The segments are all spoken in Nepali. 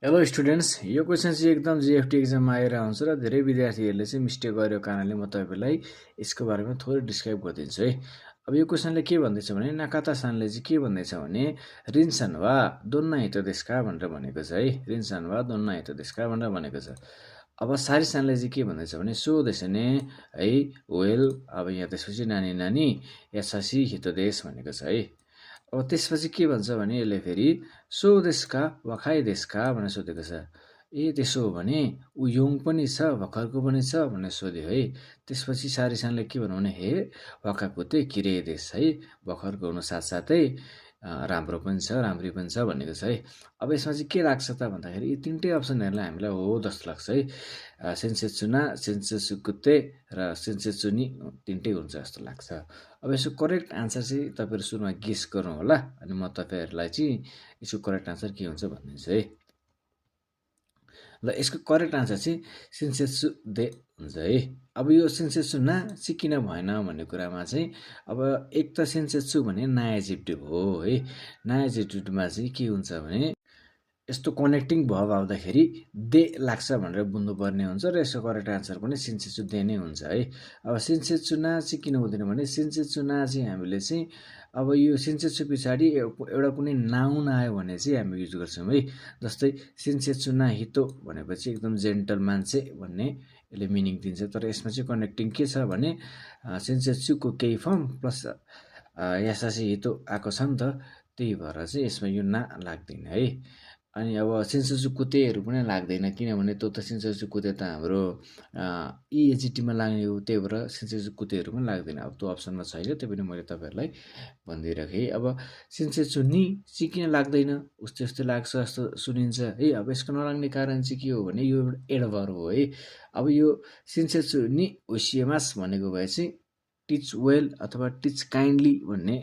हेलो स्टुडेन्ट्स, यो क्वेसन चाहिँ एकदम जिएफटी एक्जाममा आएर आउँछ र धेरै विद्यार्थीहरूले चाहिँ मिस्टेक गरेको कारणले म तपाईँलाई यसको बारेमा थोरै डिस्क्राइब गरिदिन्छु है। अब यो क्वेसनले के भन्दैछ भने नाकाता सानले चाहिँ के भन्दैछ भने रिन्सन वा दोन्ना हितो देशका भनेर भनेको छ है। रिन्सन वा दोन्ना हितो देशका भनेर भनेको छ। अब सारी सानले चाहिँ के भन्दैछ भने सो देशने है वेल, अब यहाँ त्यसपछि नानी नानी यासासी हितो देश भनेको छ है। अब त्यसपछि के भन्छ भने यसले फेरि सो देशका वखाइ देशका भनेर सोधेको छ। ए त्यसो हो भने ऊ योङ पनि छ भर्खरको पनि छ भनेर सोध्यो है। त्यसपछि सारिसानले के भन्नु भने हे वखाको चाहिँ किरे देश है, भर्खरको हुनु साथसाथै राम्रो पनि छ राम्री पनि छ भनेको छ है। अब यसमा चाहिँ के लाग्छ त भन्दाखेरि यी तिनटै अप्सनहरूलाई हामीलाई हो जस्तो लाग्छ है। सेन्सेचुना, सेन्सेसुकुते र सेन्सेचुनी तिनटै हुन्छ जस्तो लाग्छ। अब यसको करेक्ट आन्सर चाहिँ तपाईँहरू सुरुमा गेस गर्नु होला, अनि म तपाईँहरूलाई चाहिँ यसको करेक्ट आन्सर के हुन्छ भनिदिन्छु है। ल यसको करेक्ट आन्सर चाहिँ सेन्सेसु दे हुन्छ है। अब यो सेन्सेसु ना चाहिँ किन भएन भन्ने कुरामा चाहिँ अब एक त सेन्सेसु भने नाएजेक्टिभ हो है। नाएजेक्टिभमा चाहिँ के हुन्छ भने यस्तो कनेक्टिङ भर्ब आउँदाखेरि दे लाग्छ भनेर बुझ्नुपर्ने हुन्छ र यसको करेक्ट आन्सर पनि सेन्सेसु दे नै हुन्छ है। अब सेन्सेसु ना चाहिँ किन हुँदैन भने सेन्सेसु ना चाहिँ हामीले चाहिँ अब यो सेन्सेसु पछाडि एउटा कुनै नाउन आयो भने चाहिँ हामी युज गर्छौँ है। जस्तै सेन्सेसु ना हितो भनेपछि एकदम जेन्टल मान्छे भन्ने यसले मिनिङ दिन्छ। तर यसमा चाहिँ कनेक्टिङ के छ भने सेन्सेसुको केही फर्म प्लस यासासी हितो आएको छ नि त, त्यही भएर चाहिँ यसमा यो ना लाग्दैन है। अनि अब सेन्सेसु कुतेहरू पनि लाग्दैन, किनभने त्यो त सेन्सेसु कुते त हाम्रो इएजिटीमा लाग्ने हो, त्यही भएर सेन्सेसु कुतेहरू पनि लाग्दैन। अब त्यो अप्सनमा छैन, त्यही पनि मैले तपाईँहरूलाई भनिदिइराखेँ। अब सेन्सेसु नि चाहिँ किन लाग्दैन, उस्तै उस्तै लाग्छ जस्तो सुनिन्छ है। अब यसको नलाग्ने कारण चाहिँ के हो भने यो एडभर्ब हो है। अब यो सेन्सेसु नि होसियमास भनेको भए चाहिँ टिच वेल अथवा टिच काइन्डली भन्ने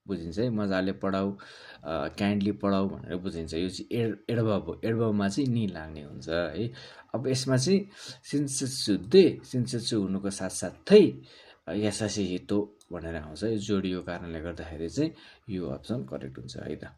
बुझिन्छ है। मजाले पढाऊ, काइन्डली पढाऊ भनेर बुझिन्छ। यो चाहिँ एडभर्ब हो, एडभर्बमा चाहिँ नि लाग्ने हुन्छ है। अब यसमा चाहिँ सेन्सेसु दे सेन्सेसु हुनुको साथसाथै यासासी हितो भनेर आउँछ। यो जोडिएको कारणले गर्दाखेरि चाहिँ यो अप्सन करेक्ट हुन्छ है त।